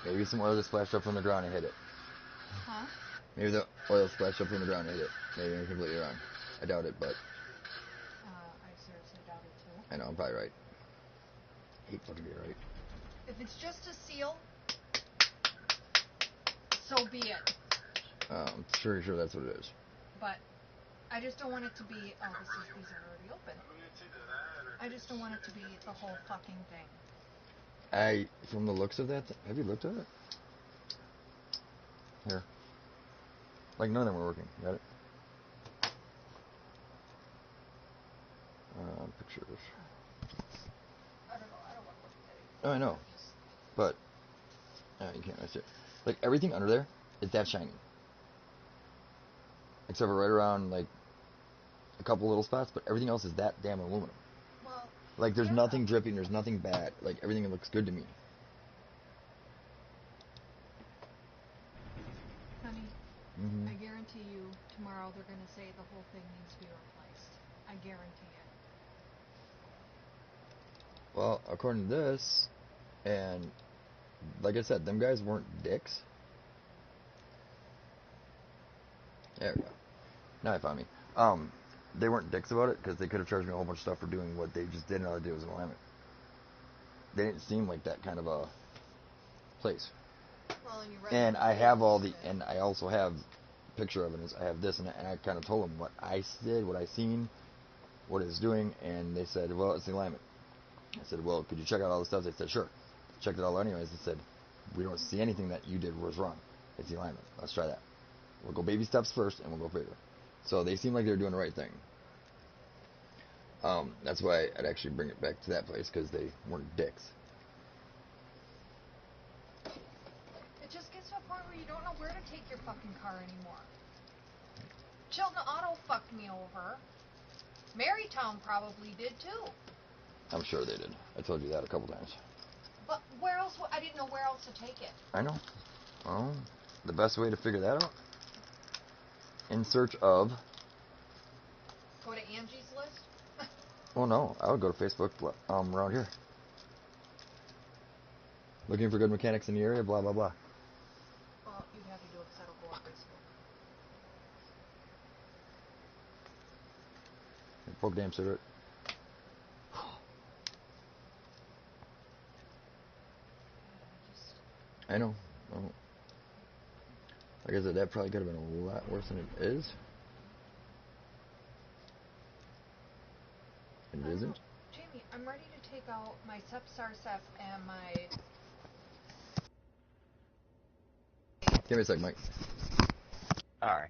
Maybe some oil just splashed up from the ground and hit it. Huh? Maybe the oil splashed up from the ground and hit it. Maybe I'm completely wrong. I doubt it, but... I seriously doubt it, too. I know, I'm probably right. I hate fucking being right. If it's just a seal, so be it. I'm sure that's what it is. But I just don't want it to be... these are already open. I just don't want it to be the whole fucking thing. From the looks of that, have you looked at it? Here. Like, none of them were working. Got it? Pictures. I don't know. I don't want to look at it. Oh, I know. But, you can't miss it. Like, everything under there is that shiny. Except for right around, like, a couple little spots, but everything else is that damn aluminum. Well, like, there's nothing dripping, there's nothing bad. Like, everything looks good to me. Honey, I guarantee you, tomorrow they're going to say the whole thing needs to be replaced. I guarantee it. Well, according to this, and like I said, them guys weren't dicks. There we go. Now I found me. They weren't dicks about it, because they could have charged me a whole bunch of stuff for doing what they just didn't know how to do as an alignment. They didn't seem like that kind of a place. Well, and I have all the, and I also have picture evidence. I have this, and I kind of told them what I did, what I seen, what it's doing, and they said, well, it's the alignment. I said, well, could you check out all the stuff? They said, sure. Checked it all anyways. They said, we don't see anything that you did was wrong. It's the alignment. Let's try that. We'll go baby steps first, and we'll go bigger. So they seem like they're doing the right thing. That's why I'd actually bring it back to that place, because they weren't dicks. It just gets to a point where you don't know where to take your fucking car anymore. Chilton Auto fucked me over. Marytown probably did too. I'm sure they did. I told you that a couple times. But where else? I didn't know where else to take it. I know. Well, the best way to figure that out, in search of... Go to Angie's List? Well, no. I would go to Facebook around here. Looking for good mechanics in the area, blah, blah, blah. Well, you'd have to do it because I don't go on Facebook. Poke damn cigarette. I know. Oh. Like I said, that probably could have been a lot worse than it is. And it isn't. Jamie, I'm ready to take out my Sepsarsef and my... Give me a sec, Mike. Alright.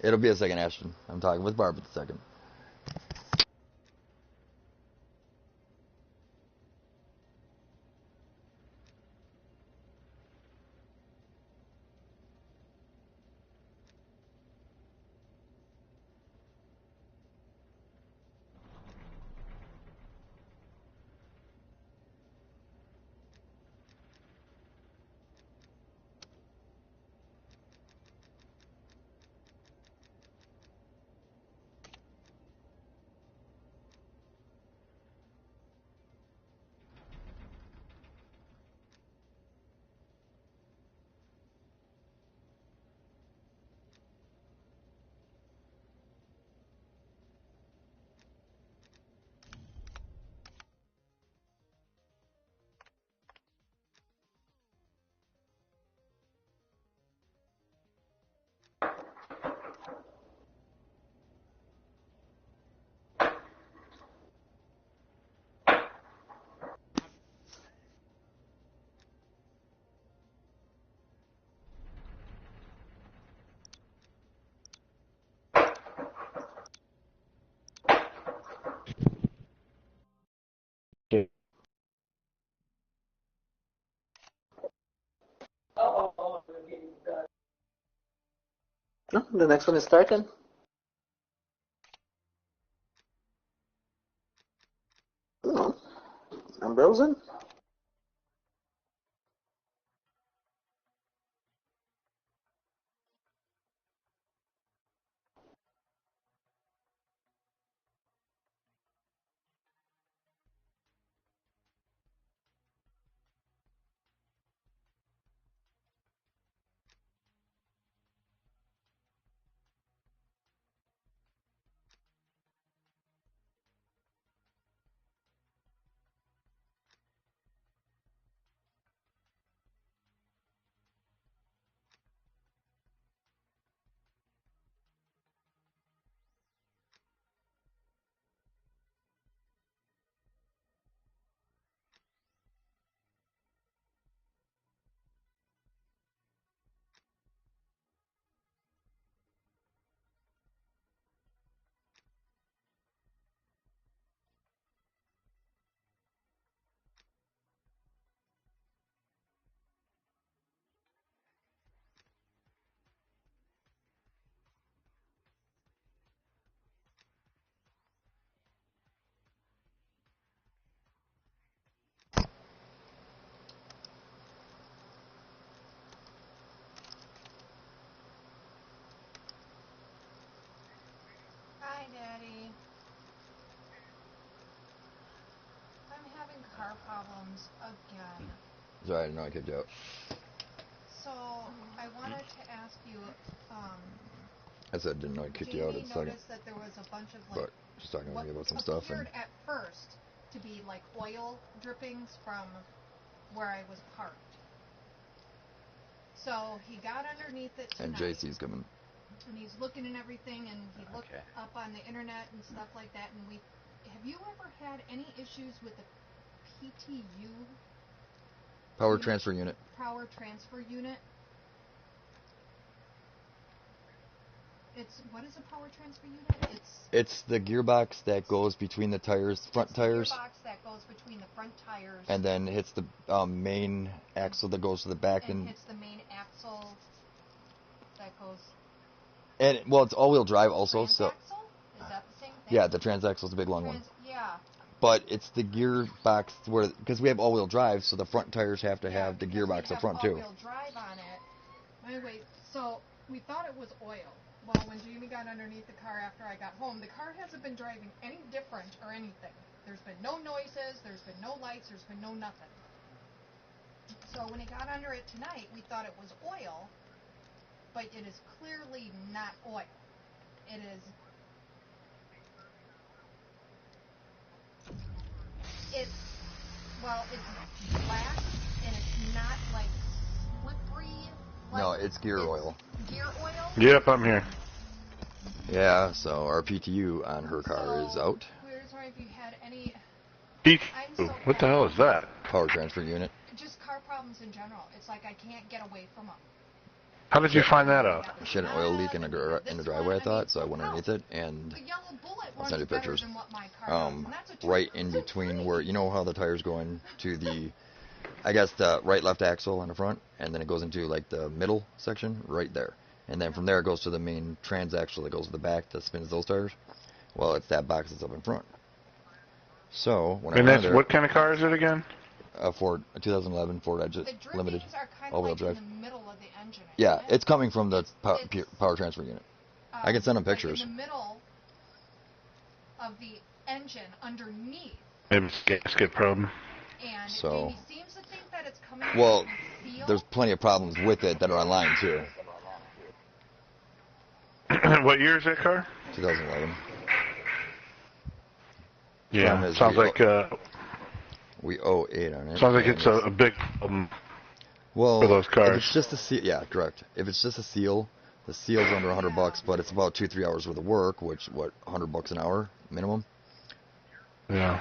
It'll be a second, Ashton. I'm talking with Barb at the second. Okay. No, the next one is starting. No, I'm browsing. Hi, Daddy. I'm having car problems again. Sorry, I didn't know I kicked you out. So, I wanted to ask you, I said didn't know I kicked you out at Jamie the second. noticed that there was a bunch of, like, But just talking to what me about some stuff. appeared at first to be, like, oil drippings from where I was parked. So, he got underneath it tonight. And JC's coming. And he's looking and everything, and he looked up on the internet and stuff like that, and have you ever had any issues with the PTU? Power transfer unit. Power transfer unit? What is a power transfer unit? It's the gearbox that goes between the tires, front tires. The gearbox that goes between the front tires. And then hits the main axle that goes to the back. And hits the main axle that goes... And, well, it's all-wheel drive also, so... Transaxle? Is that the same thing? Yeah, the transaxle is the big long one. Yeah. But it's the gearbox where... Because we have all-wheel drive, so the front tires have to have the gearbox up front, too. all-wheel drive on it. Anyway, so we thought it was oil. Well, when Jamie got underneath the car after I got home, the car hasn't been driving any different or anything. There's been no noises, there's been no lights, there's been no nothing. So when he got under it tonight, we thought it was oil, but it is clearly not oil. It is... It's black, and it's not, like, slippery. Like, No, it's gear oil. Gear oil? Yep, I'm here. Yeah, so our PTU on her car is out. We were just wondering if you had any... What the hell is that? Power transfer unit. Just car problems in general. It's like I can't get away from them. How did you find that out? She had an oil leak in the driveway, I thought, so I went underneath it, and The yellow bullet I'll send you runs better pictures. than what my car does, and that's a Right in between where, you know how the tires go into the, I guess the right-left axle on the front, and then it goes into like the middle section, right there. And then from there it goes to the main transaxle that goes to the back that spins those tires. Well, it's that box that's up in front. So when I went there, what kind of car is it again? A 2011 Ford Edge Limited, all-wheel drive. In the middle of the engine. Yeah, it's coming from the power transfer unit. I can send them pictures. In the middle of the engine, underneath. Maybe gasket probe. And so, Jamie seems to think that it's coming well, from the seal. There's plenty of problems with it that are online too. What year is that car? 2011. Yeah, sounds like we owe 8 on it. Sounds like it's a big well, for those cars. If it's just a seal, yeah, correct. If it's just a seal, the seal's under $100, but it's about 2-3 hours worth of work, which $100 an hour minimum. Yeah.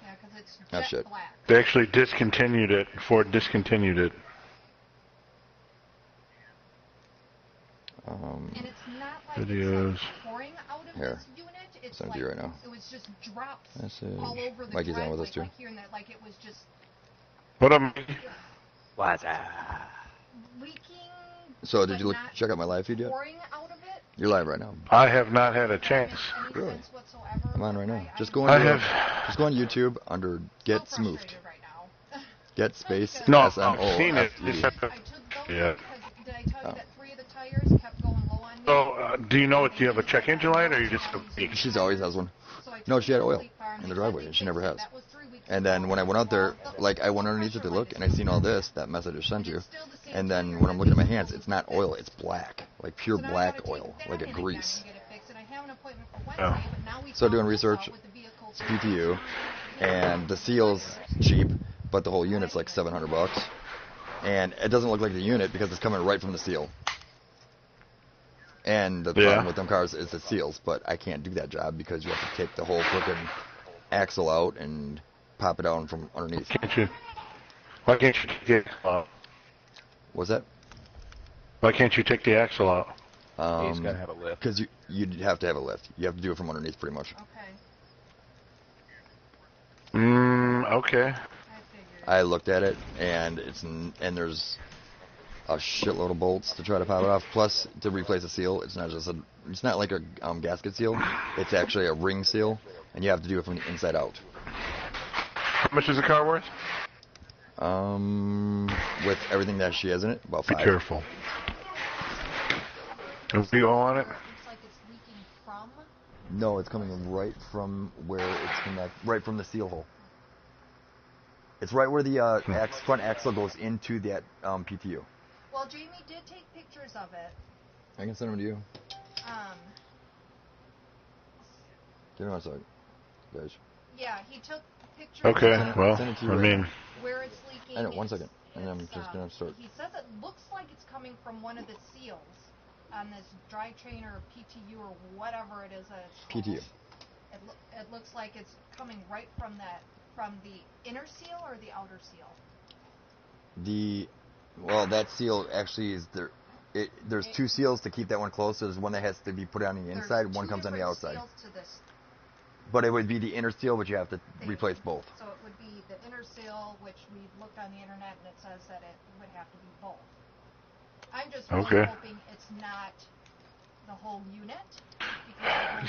Yeah, because it's jet black. They actually discontinued it. Ford discontinued it. And it's not like videos. It's like pouring out of Here. this unit. It's Send it like to you right now. It was just drops Message. all over the Mikey's on driveway, with us too. like here and there. Like it was just What up? What's that? leaking. So did you check out my live feed yet? Pouring out of it. You're live right now. I have not had a chance. Really? Whatsoever. I'm on right now. Just go just go on YouTube under Get Smoofed. Right now. Get space No, S-M-O-F-E-D. I've seen it. I took those Yeah. because did I tell you that 3 of the tires kept going low on me? So, do you know do you have a check engine light or you just have a She always has one. No, she had oil in the driveway, and she never has. And then when I went out there, like I went underneath it to look, and I seen all this, that message I sent you. And then when I'm looking at my hands, it's not oil, it's black, like pure black oil, like a grease. Oh. So doing research, it's PTU, and the seal's cheap, but the whole unit's like $700. And it doesn't look like the unit because it's coming right from the seal. And the problem with them cars is the seals, but I can't do that job because you have to take the whole frickin' axle out and pop it out from underneath. Why can't you take the axle out? What's that? Why can't you take the axle out? He's got to have a lift. Because you'd have to have a lift. You have to do it from underneath pretty much. Okay. I looked at it, and there's a shitload of bolts to try to pop it off. Plus, to replace a seal, it's not like a gasket seal. It's actually a ring seal, and you have to do it from the inside out. How much is the car worth? With everything that she has in it, about $5. Be careful. Is the oil on it? No, it's coming right from where it's right from the seal hole. It's right where the front axle goes into that PTU. Well, Jamie did take pictures of it. I can send them to you. Give me one second, guys. Yeah, he took pictures. Okay, well, send it to you where it's leaking. I know, 1 second, and I'm just gonna start. He says it looks like it's coming from one of the seals on this drivetrain or PTU or whatever it is. PTU. It looks like it's coming right from the inner seal or the outer seal. That seal actually is there. There's 2 seals to keep that one closed. So there's one that has to be put on the inside, one comes on the outside. To this. But it would be the inner seal, but you have to replace both. So it would be the inner seal, which we looked on the internet, and it says that it would have to be both. I'm just really hoping it's not the whole unit.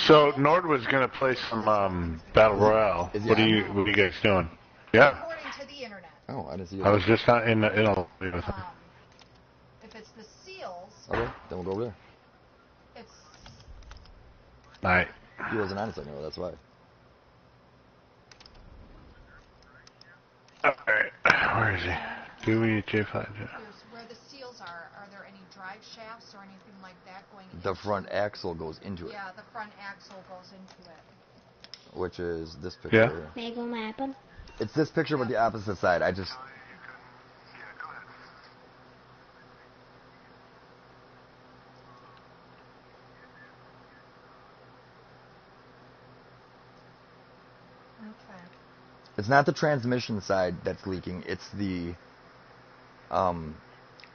So Nord was going to play some Battle Royale. What are you guys doing? Yeah. According to the internet. Oh, I didn't see it. I was just not in a if it's the seals. Okay, then we'll go over there. It's. Right. He wasn't on a second ago, that's why. Alright, where is he? Dewey J5. Where the seals are there any drive shafts or anything like that going into The front axle goes into it. Yeah, the front axle goes into it. Which is this picture here. May I go mapping? It's this picture but the opposite side. I just... Okay. It's not the transmission side that's leaking. It's the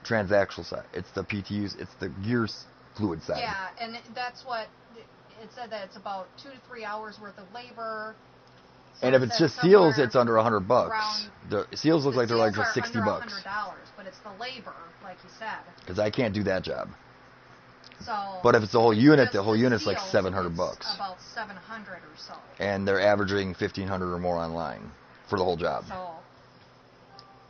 transaxle side. It's the PTUs. It's the gear fluid side. Yeah, and that's what it said, that it's about 2 to 3 hours worth of labor. So and if it's just seals, it's under $100. The seals look like they're like just $60. $100, but it's the labor, like you said. Because I can't do that job. So. But if it's the whole unit, the whole seals, unit's like $700. About 700 or so. And they're averaging 1,500 or more online for the whole job. So